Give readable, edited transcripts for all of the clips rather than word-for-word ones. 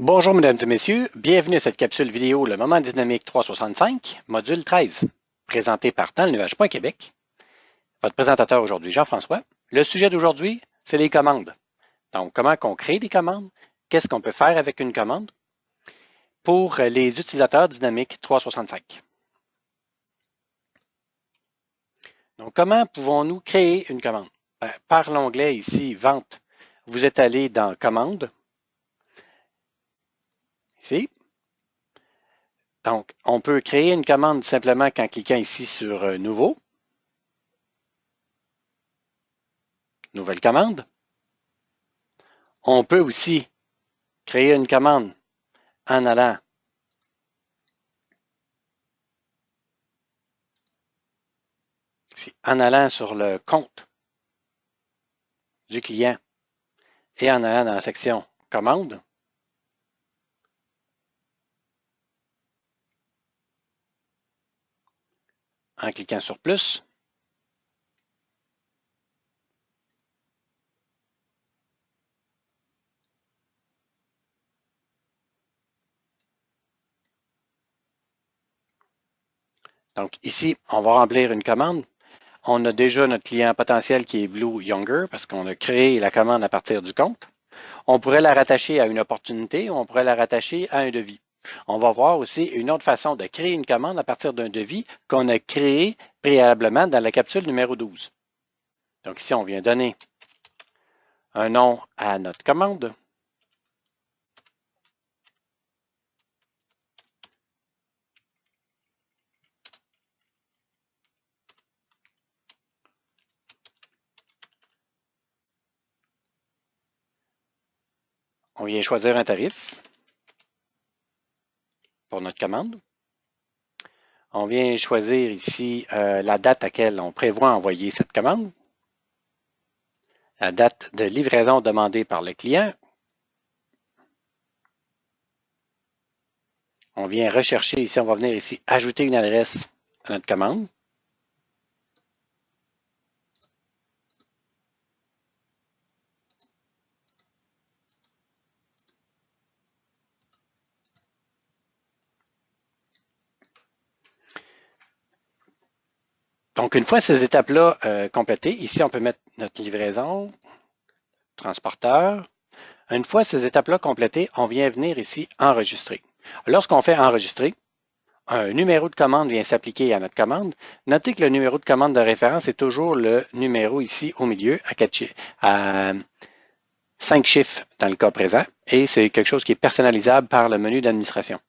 Bonjour mesdames et messieurs, bienvenue à cette capsule vidéo Le Moment Dynamique 365, module 13, présenté par Dans-le-Nuage.Québec. Votre présentateur aujourd'hui, Jean-François. Le sujet d'aujourd'hui, c'est les commandes. Donc, comment on crée des commandes, qu'est-ce qu'on peut faire avec une commande pour les utilisateurs Dynamique 365. Donc, comment pouvons-nous créer une commande? Par l'onglet ici, Vente, vous êtes allé dans Commandes, ici. Donc, on peut créer une commande simplement en cliquant ici sur Nouveau. Nouvelle commande. On peut aussi créer une commande en allant sur le compte du client et en allant dans la section Commande. En cliquant sur Plus. Donc ici, on va remplir une commande. On a déjà notre client potentiel qui est Blue Younger parce qu'on a créé la commande à partir du compte. On pourrait la rattacher à une opportunité ou on pourrait la rattacher à un devis. On va voir aussi une autre façon de créer une commande à partir d'un devis qu'on a créé préalablement dans la capsule numéro 12. Donc ici, on vient donner un nom à notre commande. On vient choisir un tarif pour notre commande. On vient choisir ici la date à laquelle on prévoit envoyer cette commande, la date de livraison demandée par le client. On vient rechercher ici, on va venir ici ajouter une adresse à notre commande. Donc, une fois ces étapes-là complétées, ici, on peut mettre notre livraison, transporteur. Une fois ces étapes-là complétées, on vient venir ici enregistrer. Lorsqu'on fait enregistrer, un numéro de commande vient s'appliquer à notre commande. Notez que le numéro de commande de référence est toujours le numéro ici au milieu à 5 chiffres dans le cas présent et c'est quelque chose qui est personnalisable par le menu d'administration.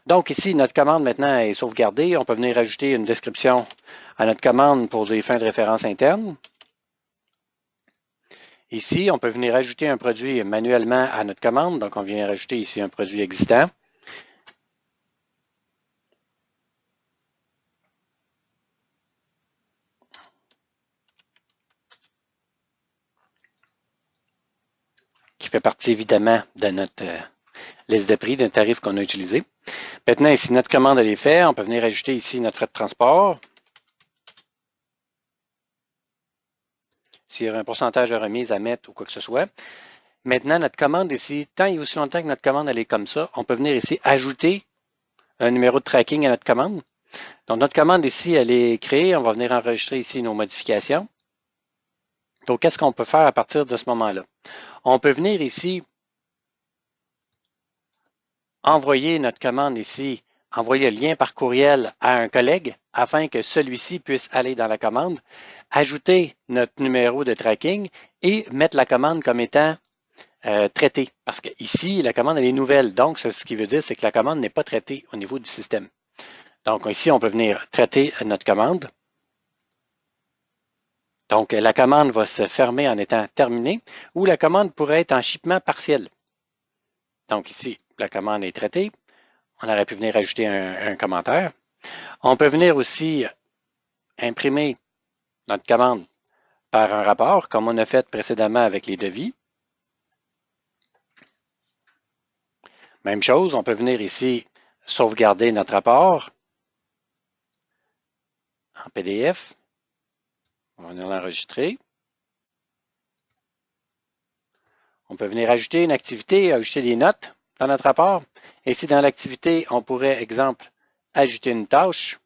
Donc ici, notre commande maintenant est sauvegardée. On peut venir ajouter une description à notre commande pour des fins de référence interne. Ici, on peut venir ajouter un produit manuellement à notre commande. Donc, on vient rajouter ici un produit existant. Qui fait partie évidemment de notre liste de prix, d'un tarif qu'on a utilisé. Maintenant, ici, notre commande elle est faite. On peut venir ajouter ici notre frais de transport. S'il y a un pourcentage de remise à mettre ou quoi que ce soit. Maintenant, notre commande ici, tant et aussi longtemps que notre commande elle est comme ça, on peut venir ici ajouter un numéro de tracking à notre commande. Donc, notre commande ici, elle est créée. On va venir enregistrer ici nos modifications. Donc, qu'est-ce qu'on peut faire à partir de ce moment-là? On peut venir ici envoyer notre commande ici, envoyer le lien par courriel à un collègue afin que celui-ci puisse aller dans la commande, ajouter notre numéro de tracking et mettre la commande comme étant traitée. Parce que ici, la commande elle est nouvelle. Donc, ce qui veut dire, c'est que la commande n'est pas traitée au niveau du système. Donc, ici, on peut venir traiter notre commande. Donc, la commande va se fermer en étant terminée ou la commande pourrait être en shipment partiel. Donc, ici, la commande est traitée. On aurait pu venir ajouter un commentaire. On peut venir aussi imprimer notre commande par un rapport, comme on a fait précédemment avec les devis. Même chose, on peut venir ici sauvegarder notre rapport en PDF. On va venir l'enregistrer. On peut venir ajouter une activité, ajouter des notes. dans notre rapport. Ici, dans l'activité, on pourrait, exemple, ajouter une tâche.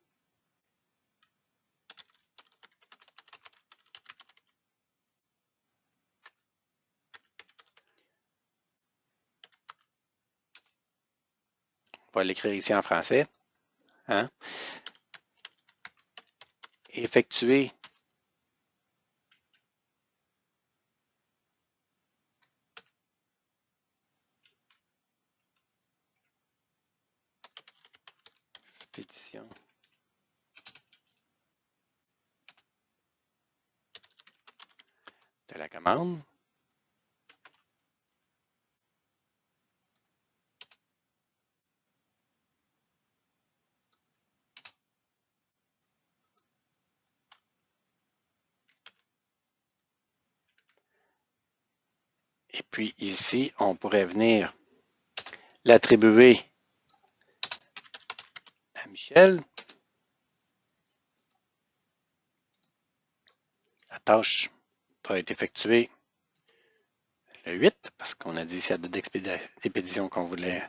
On va l'écrire ici en français. Hein? Effectuer expédition de la commande. Et puis ici, on pourrait venir l'attribuer à Michel. La tâche va être effectuée le 8, parce qu'on a dit c'est la date d'expédition qu'on voulait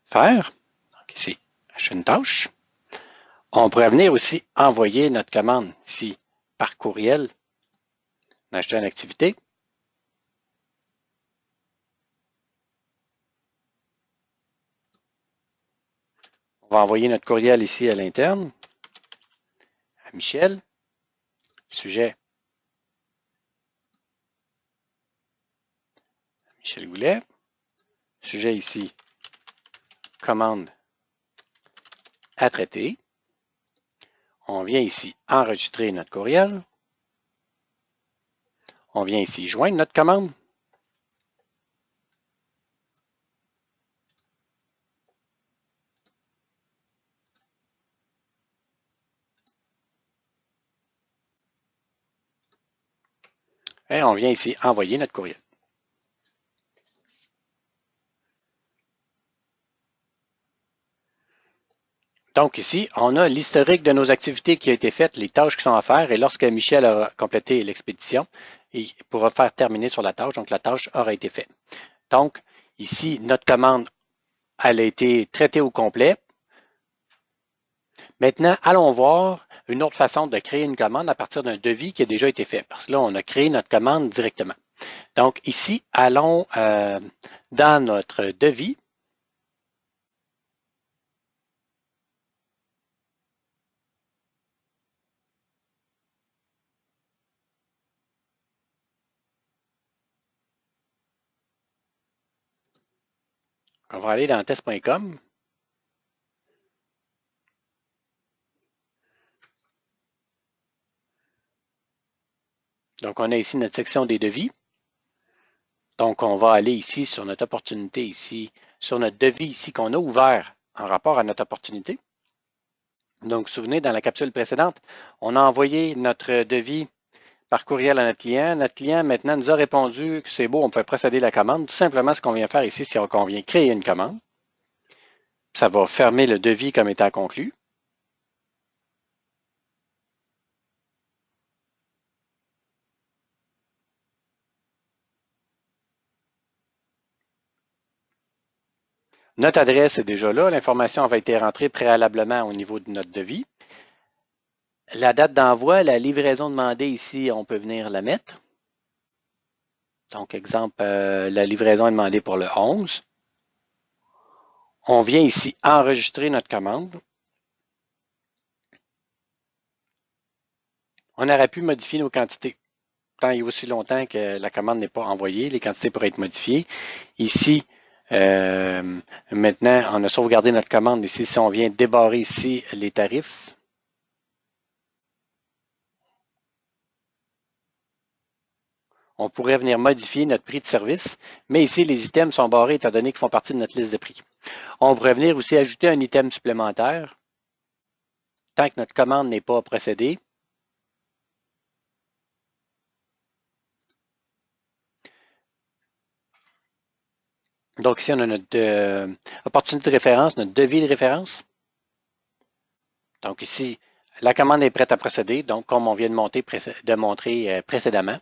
faire. Donc ici, acheter une tâche. On pourrait venir aussi envoyer notre commande ici par courriel, acheter une activité. On va envoyer notre courriel ici à l'interne, à Michel, sujet, Michel Goulet, sujet ici, commande à traiter. On vient ici enregistrer notre courriel. On vient ici joindre notre commande. Et on vient ici envoyer notre courriel. Donc ici, on a l'historique de nos activités qui a été faites, les tâches qui sont à faire, et lorsque Michel aura complété l'expédition, il pourra faire terminer sur la tâche, donc la tâche aura été faite. Donc, ici, notre commande, elle a été traitée au complet. Maintenant, allons voir une autre façon de créer une commande à partir d'un devis qui a déjà été fait, parce que là, on a créé notre commande directement. Donc ici, allons dans notre devis. On va aller dans test.com. Donc, on a ici notre section des devis. Donc, on va aller ici sur notre opportunité, ici, sur notre devis ici qu'on a ouvert en rapport à notre opportunité. Donc, vous vous souvenez, dans la capsule précédente, on a envoyé notre devis par courriel à notre client. Notre client, maintenant, nous a répondu que c'est beau, on peut procéder à la commande. Tout simplement, ce qu'on vient faire ici, c'est qu'on vient créer une commande. Ça va fermer le devis comme étant conclu. Notre adresse est déjà là. L'information avait été rentrée préalablement au niveau de notre devis. La date d'envoi, la livraison demandée ici, on peut venir la mettre. Donc, exemple, la livraison est demandée pour le 11. On vient ici enregistrer notre commande. On aurait pu modifier nos quantités. Tant et aussi longtemps que la commande n'est pas envoyée, les quantités pourraient être modifiées. Ici, maintenant, on a sauvegardé notre commande. Ici, si on vient débarrer ici les tarifs, on pourrait venir modifier notre prix de service, mais ici, les items sont barrés étant donné qu'ils font partie de notre liste de prix. On pourrait venir aussi ajouter un item supplémentaire tant que notre commande n'est pas procédée. Donc ici, on a notre opportunité de référence, notre devis de référence. Donc ici, la commande est prête à procéder, donc comme on vient de montrer précédemment.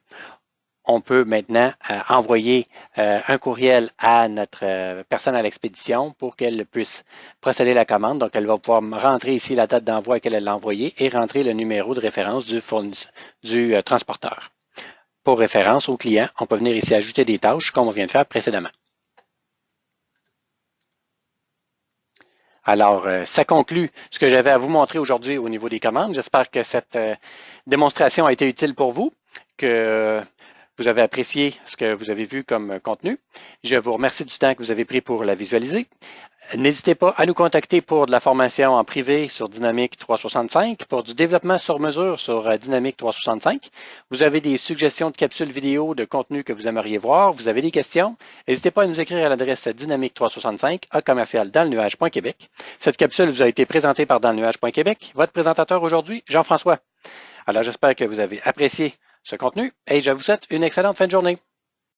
on peut maintenant envoyer un courriel à notre personne à l'expédition pour qu'elle puisse procéder à la commande. Donc, elle va pouvoir rentrer ici la date d'envoi à laquelle elle l'a envoyé et rentrer le numéro de référence du transporteur. Pour référence au client, on peut venir ici ajouter des tâches comme on vient de faire précédemment. Alors, ça conclut ce que j'avais à vous montrer aujourd'hui au niveau des commandes. J'espère que cette démonstration a été utile pour vous, que vous avez apprécié ce que vous avez vu comme contenu. Je vous remercie du temps que vous avez pris pour la visualiser. N'hésitez pas à nous contacter pour de la formation en privé sur Dynamics 365, pour du développement sur mesure sur Dynamics 365. Vous avez des suggestions de capsules vidéo, de contenu que vous aimeriez voir, vous avez des questions, n'hésitez pas à nous écrire à l'adresse dynamics365@commercial-dans-le-nuage.québec. Cette capsule vous a été présentée par dans-le-nuage.québec. Votre présentateur aujourd'hui, Jean-François. Alors, j'espère que vous avez apprécié ce contenu et je vous souhaite une excellente fin de journée.